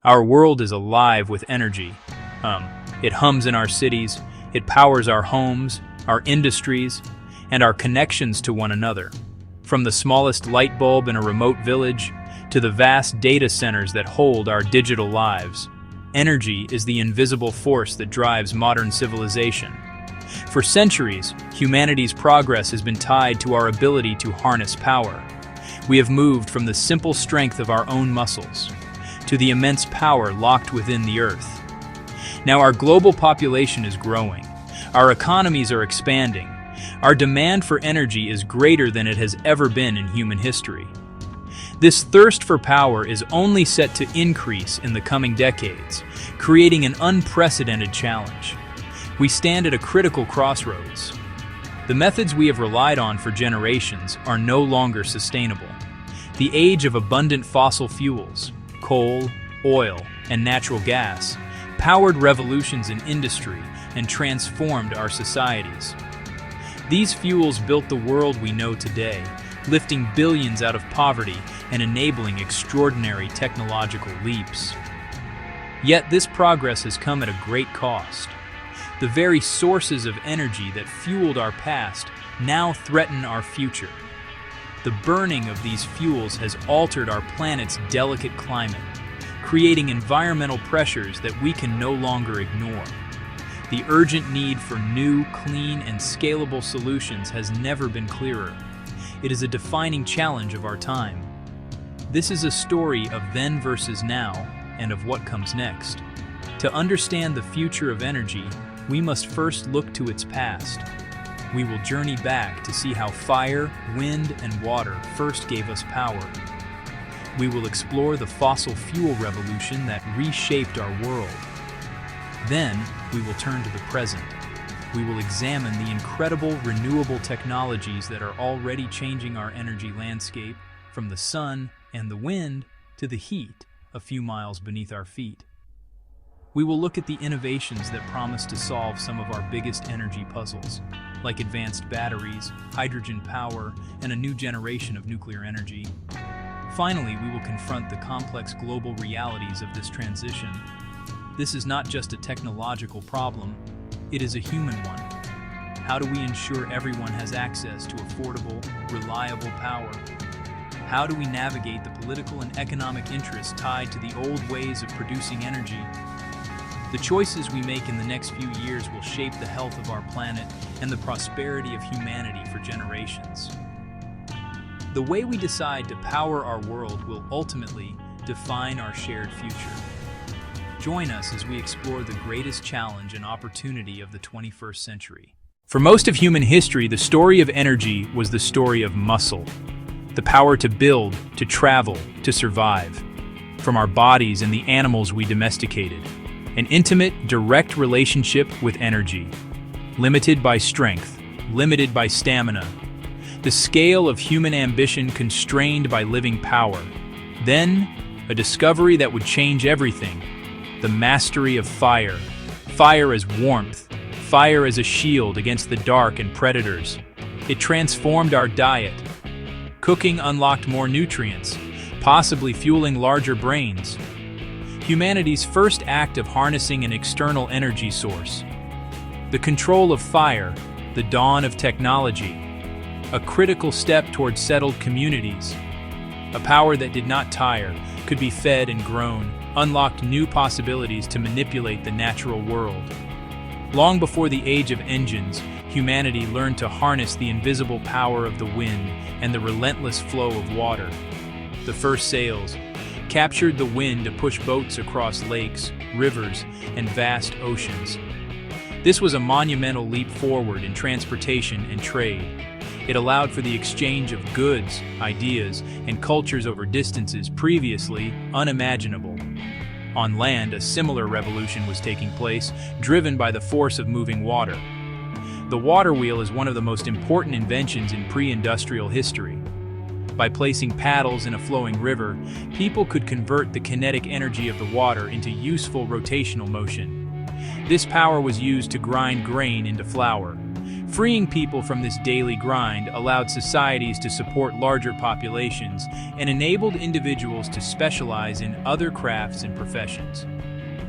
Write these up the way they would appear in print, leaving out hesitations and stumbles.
Our world is alive with energy. It hums in our cities, it powers our homes, our industries, and our connections to one another. From the smallest light bulb in a remote village to the vast data centers that hold our digital lives, energy is the invisible force that drives modern civilization. For centuries, humanity's progress has been tied to our ability to harness power. We have moved from the simple strength of our own muscles to the immense power locked within the earth. Now our global population is growing. Our economies are expanding. Our demand for energy is greater than it has ever been in human history. This thirst for power is only set to increase in the coming decades, creating an unprecedented challenge. We stand at a critical crossroads. The methods we have relied on for generations are no longer sustainable. The age of abundant fossil fuels, coal, oil, and natural gas, powered revolutions in industry and transformed our societies. These fuels built the world we know today, lifting billions out of poverty and enabling extraordinary technological leaps. Yet this progress has come at a great cost. The very sources of energy that fueled our past now threaten our future. The burning of these fuels has altered our planet's delicate climate, creating environmental pressures that we can no longer ignore. The urgent need for new, clean, and scalable solutions has never been clearer. It is a defining challenge of our time. This is a story of then versus now, and of what comes next. To understand the future of energy, we must first look to its past. We will journey back to see how fire, wind, and water first gave us power. We will explore the fossil fuel revolution that reshaped our world. Then, we will turn to the present. We will examine the incredible renewable technologies that are already changing our energy landscape, from the sun and the wind to the heat a few miles beneath our feet. We will look at the innovations that promise to solve some of our biggest energy puzzles, like advanced batteries, hydrogen power, and a new generation of nuclear energy. Finally, we will confront the complex global realities of this transition. This is not just a technological problem, it is a human one. How do we ensure everyone has access to affordable, reliable power? How do we navigate the political and economic interests tied to the old ways of producing energy? The choices we make in the next few years will shape the health of our planet and the prosperity of humanity for generations. The way we decide to power our world will ultimately define our shared future. Join us as we explore the greatest challenge and opportunity of the 21st century. For most of human history, the story of energy was the story of muscle. The power to build, to travel, to survive. From our bodies and the animals we domesticated. An intimate, direct relationship with energy. Limited by strength, limited by stamina. The scale of human ambition constrained by living power. Then, a discovery that would change everything. The mastery of fire. Fire as warmth. Fire as a shield against the dark and predators. It transformed our diet. Cooking unlocked more nutrients, possibly fueling larger brains. Humanity's first act of harnessing an external energy source. The control of fire, the dawn of technology. A critical step toward settled communities. A power that did not tire, could be fed and grown, unlocked new possibilities to manipulate the natural world. Long before the age of engines, humanity learned to harness the invisible power of the wind and the relentless flow of water. The first sails captured the wind to push boats across lakes, rivers, and vast oceans. This was a monumental leap forward in transportation and trade. It allowed for the exchange of goods, ideas, and cultures over distances previously unimaginable. On land, a similar revolution was taking place, driven by the force of moving water. The water wheel is one of the most important inventions in pre-industrial history. By placing paddles in a flowing river, people could convert the kinetic energy of the water into useful rotational motion. This power was used to grind grain into flour, Freeing people from this daily grind allowed societies to support larger populations and enabled individuals to specialize in other crafts and professions.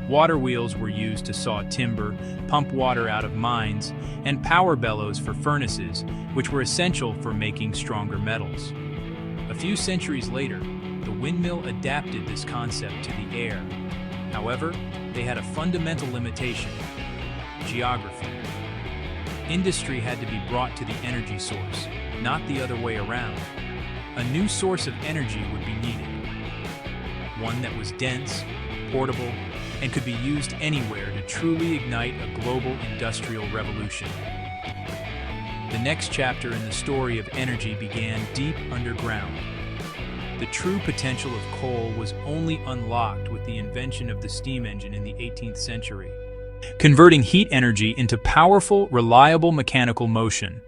Water wheels were used to saw timber, pump water out of mines, and power bellows for furnaces, which were essential for making stronger metals. A few centuries later, the windmill adapted this concept to the air. However, they had a fundamental limitation: geography. Industry had to be brought to the energy source, not the other way around. A new source of energy would be needed. One that was dense, portable, and could be used anywhere to truly ignite a global industrial revolution. The next chapter in the story of energy began deep underground. The true potential of coal was only unlocked with the invention of the steam engine in the 18th century, converting heat energy into powerful, reliable mechanical motion.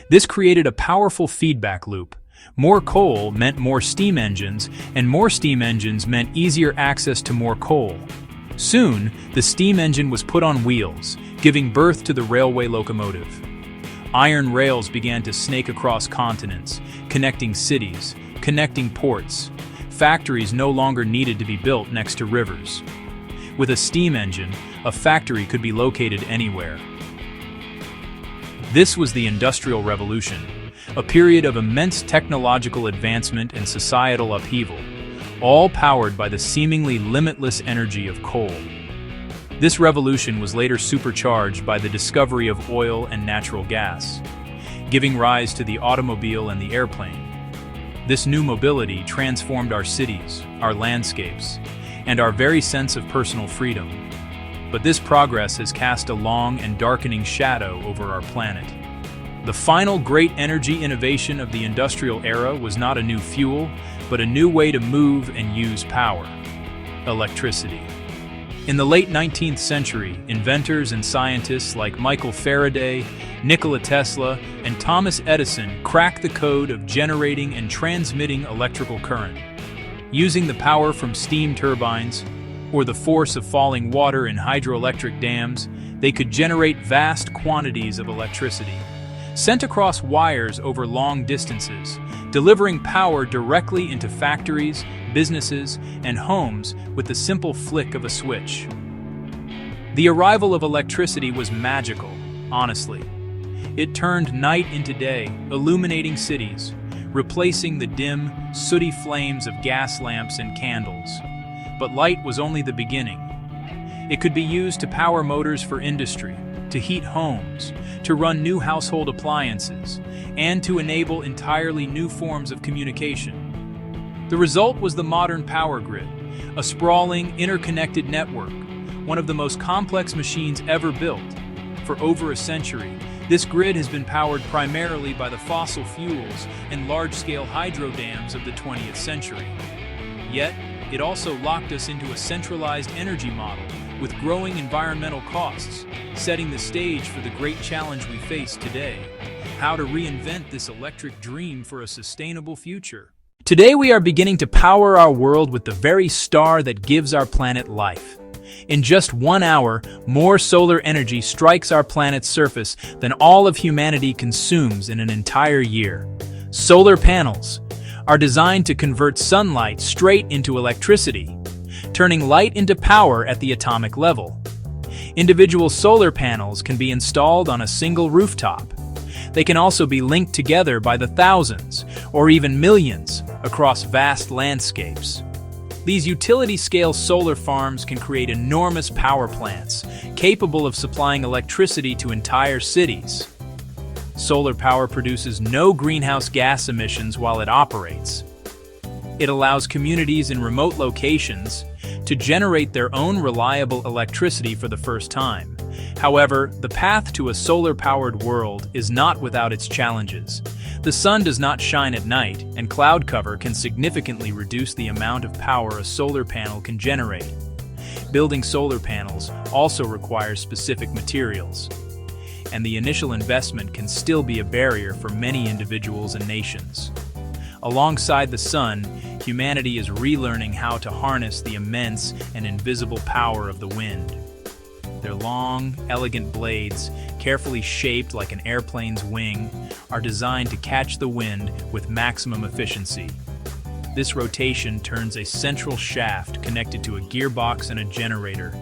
This created a powerful feedback loop. More coal meant more steam engines, and more steam engines meant easier access to more coal. Soon, the steam engine was put on wheels, giving birth to the railway locomotive. Iron rails began to snake across continents, connecting cities, connecting ports. Factories no longer needed to be built next to rivers. With a steam engine, a factory could be located anywhere. This was the Industrial Revolution, a period of immense technological advancement and societal upheaval, all powered by the seemingly limitless energy of coal. This revolution was later supercharged by the discovery of oil and natural gas, giving rise to the automobile and the airplane. This new mobility transformed our cities, our landscapes, and our very sense of personal freedom. But this progress has cast a long and darkening shadow over our planet. The final great energy innovation of the industrial era was not a new fuel, but a new way to move and use power: electricity. In the late 19th century, inventors and scientists like Michael Faraday, Nikola Tesla, and Thomas Edison cracked the code of generating and transmitting electrical current. Using the power from steam turbines, or the force of falling water in hydroelectric dams, they could generate vast quantities of electricity, sent across wires over long distances, delivering power directly into factories, businesses, and homes with the simple flick of a switch. The arrival of electricity was magical, honestly. It turned night into day, illuminating cities, replacing the dim, sooty flames of gas lamps and candles. But light was only the beginning. It could be used to power motors for industry, to heat homes, to run new household appliances, and to enable entirely new forms of communication. The result was the modern power grid, a sprawling, interconnected network, one of the most complex machines ever built. For over a century, this grid has been powered primarily by the fossil fuels and large-scale hydro dams of the 20th century. Yet, it also locked us into a centralized energy model with growing environmental costs, setting the stage for the great challenge we face today: how to reinvent this electric dream for a sustainable future. Today we are beginning to power our world with the very star that gives our planet life. In just 1 hour, more solar energy strikes our planet's surface than all of humanity consumes in an entire year. Solar panels are designed to convert sunlight straight into electricity, turning light into power at the atomic level. Individual solar panels can be installed on a single rooftop. They can also be linked together by the thousands, or even millions, across vast landscapes. These utility-scale solar farms can create enormous power plants, capable of supplying electricity to entire cities. Solar power produces no greenhouse gas emissions while it operates. It allows communities in remote locations to generate their own reliable electricity for the first time. However, the path to a solar-powered world is not without its challenges. The sun does not shine at night, and cloud cover can significantly reduce the amount of power a solar panel can generate. Building solar panels also requires specific materials, and the initial investment can still be a barrier for many individuals and nations. Alongside the sun, humanity is relearning how to harness the immense and invisible power of the wind. Their long, elegant blades, carefully shaped like an airplane's wing, are designed to catch the wind with maximum efficiency. This rotation turns a central shaft connected to a gearbox and a generator,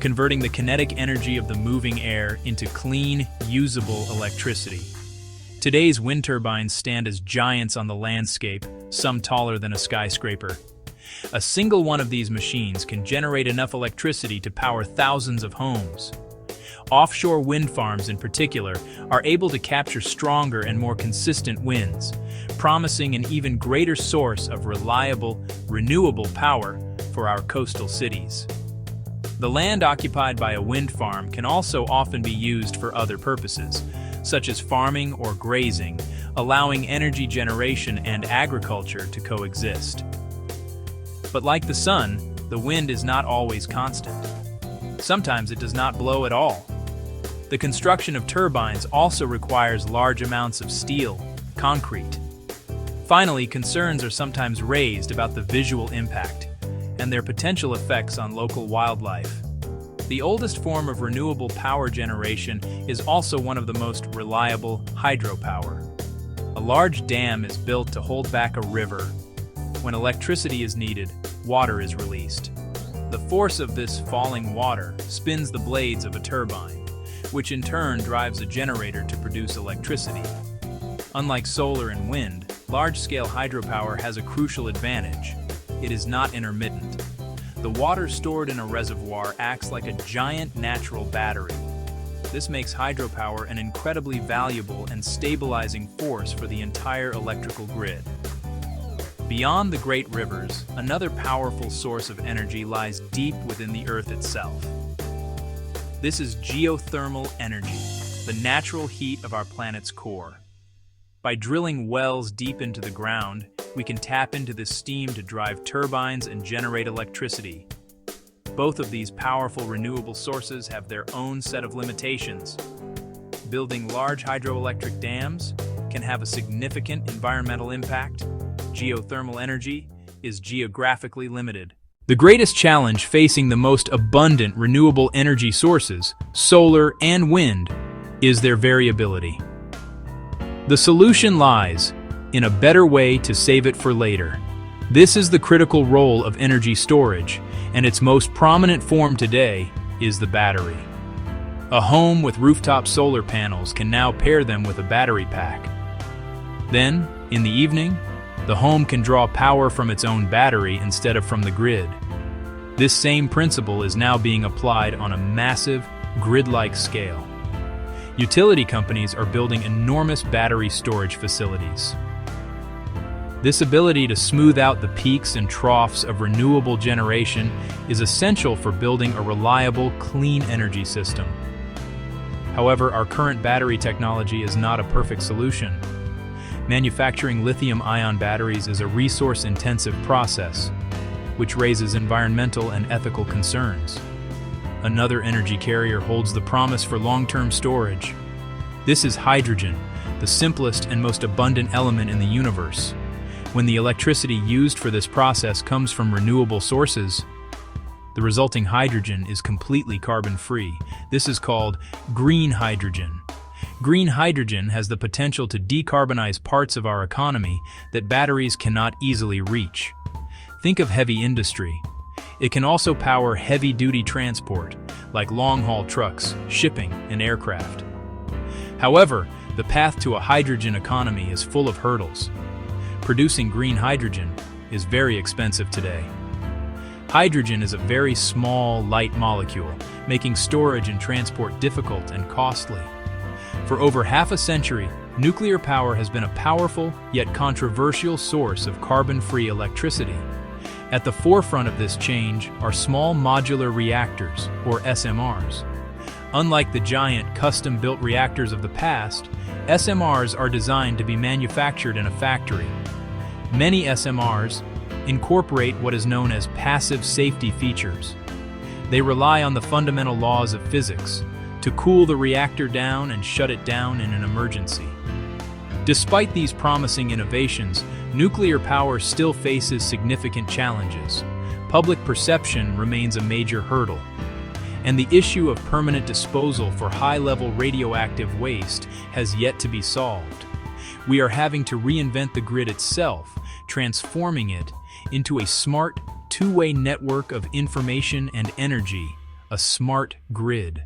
converting the kinetic energy of the moving air into clean, usable electricity. Today's wind turbines stand as giants on the landscape, some taller than a skyscraper. A single one of these machines can generate enough electricity to power thousands of homes. Offshore wind farms in particular are able to capture stronger and more consistent winds, promising an even greater source of reliable, renewable power for our coastal cities. The land occupied by a wind farm can also often be used for other purposes, such as farming or grazing, allowing energy generation and agriculture to coexist. But like the sun, the wind is not always constant. Sometimes it does not blow at all. The construction of turbines also requires large amounts of steel, concrete. Finally, concerns are sometimes raised about the visual impact and their potential effects on local wildlife. The oldest form of renewable power generation is also one of the most reliable, hydropower. A large dam is built to hold back a river. When electricity is needed, water is released. The force of this falling water spins the blades of a turbine, which in turn drives a generator to produce electricity. Unlike solar and wind, large-scale hydropower has a crucial advantage. It is not intermittent. The water stored in a reservoir acts like a giant natural battery. This makes hydropower an incredibly valuable and stabilizing force for the entire electrical grid. Beyond the great rivers, another powerful source of energy lies deep within the Earth itself. This is geothermal energy, the natural heat of our planet's core. By drilling wells deep into the ground, we can tap into this steam to drive turbines and generate electricity. Both of these powerful renewable sources have their own set of limitations. Building large hydroelectric dams can have a significant environmental impact. Geothermal energy is geographically limited. The greatest challenge facing the most abundant renewable energy sources, solar and wind, is their variability. The solution lies in a better way to save it for later. This is the critical role of energy storage, and its most prominent form today is the battery. A home with rooftop solar panels can now pair them with a battery pack. Then, in the evening, the home can draw power from its own battery instead of from the grid. This same principle is now being applied on a massive, grid-like scale. Utility companies are building enormous battery storage facilities. This ability to smooth out the peaks and troughs of renewable generation is essential for building a reliable, clean energy system. However, our current battery technology is not a perfect solution. Manufacturing lithium-ion batteries is a resource-intensive process, which raises environmental and ethical concerns. Another energy carrier holds the promise for long-term storage. This is hydrogen, the simplest and most abundant element in the universe. When the electricity used for this process comes from renewable sources, the resulting hydrogen is completely carbon-free. This is called green hydrogen. Green hydrogen has the potential to decarbonize parts of our economy that batteries cannot easily reach. Think of heavy industry. It can also power heavy-duty transport, like long-haul trucks, shipping, and aircraft. However, the path to a hydrogen economy is full of hurdles. Producing green hydrogen is very expensive today. Hydrogen is a very small, light molecule, making storage and transport difficult and costly. For over half a century, nuclear power has been a powerful, yet controversial source of carbon-free electricity. At the forefront of this change are small modular reactors, or SMRs. Unlike the giant, custom-built reactors of the past, SMRs are designed to be manufactured in a factory. Many SMRs incorporate what is known as passive safety features. They rely on the fundamental laws of physics to cool the reactor down and shut it down in an emergency. Despite these promising innovations, nuclear power still faces significant challenges. Public perception remains a major hurdle. and the issue of permanent disposal for high-level radioactive waste has yet to be solved. We are having to reinvent the grid itself, transforming it into a smart, two-way network of information and energy, a smart grid.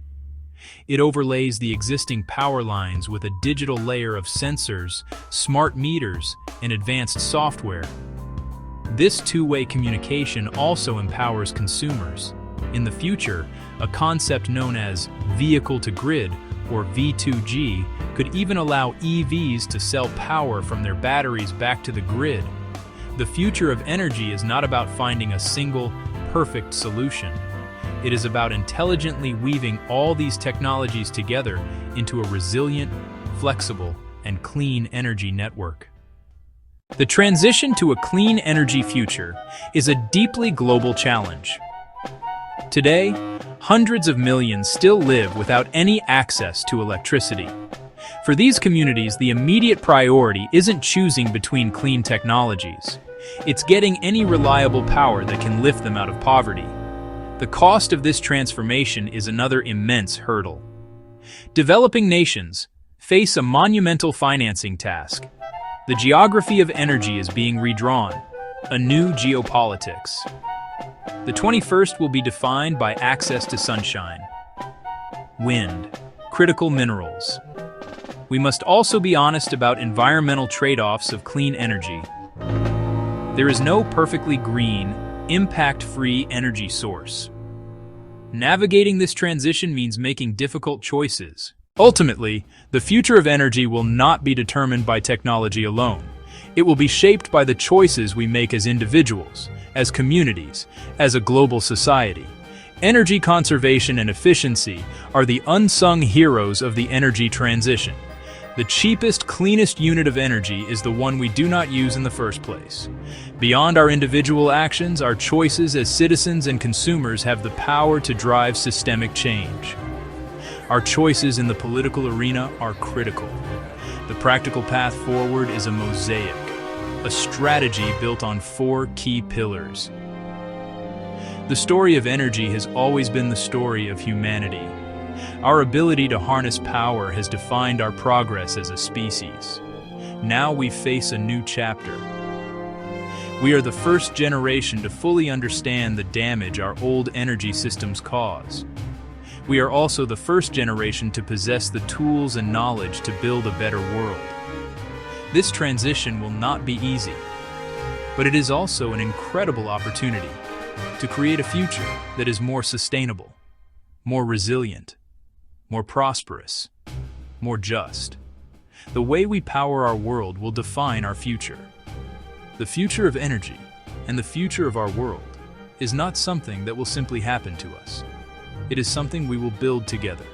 It overlays the existing power lines with a digital layer of sensors, smart meters, and advanced software. This two-way communication also empowers consumers. In the future, a concept known as vehicle-to-grid, or V2G, could even allow EVs to sell power from their batteries back to the grid. The future of energy is not about finding a single, perfect solution. It is about intelligently weaving all these technologies together into a resilient, flexible, and clean energy network. The transition to a clean energy future is a deeply global challenge. Today, hundreds of millions still live without any access to electricity. For these communities, the immediate priority isn't choosing between clean technologies. It's getting any reliable power that can lift them out of poverty. The cost of this transformation is another immense hurdle. Developing nations face a monumental financing task. The geography of energy is being redrawn, a new geopolitics. The 21st will be defined by access to sunshine, wind, critical minerals. We must also be honest about environmental trade-offs of clean energy. There is no perfectly green, impact-free energy source. Navigating this transition means making difficult choices. Ultimately, the future of energy will not be determined by technology alone. It will be shaped by the choices we make as individuals, as communities, as a global society. Energy conservation and efficiency are the unsung heroes of the energy transition. The cheapest, cleanest unit of energy is the one we do not use in the first place. Beyond our individual actions, our choices as citizens and consumers have the power to drive systemic change. Our choices in the political arena are critical. The practical path forward is a mosaic, a strategy built on 4 key pillars. The story of energy has always been the story of humanity. Our ability to harness power has defined our progress as a species. Now we face a new chapter. We are the first generation to fully understand the damage our old energy systems cause. We are also the first generation to possess the tools and knowledge to build a better world. This transition will not be easy, but it is also an incredible opportunity to create a future that is more sustainable, more resilient, more prosperous, more just. The way we power our world will define our future. The future of energy and the future of our world is not something that will simply happen to us. It is something we will build together.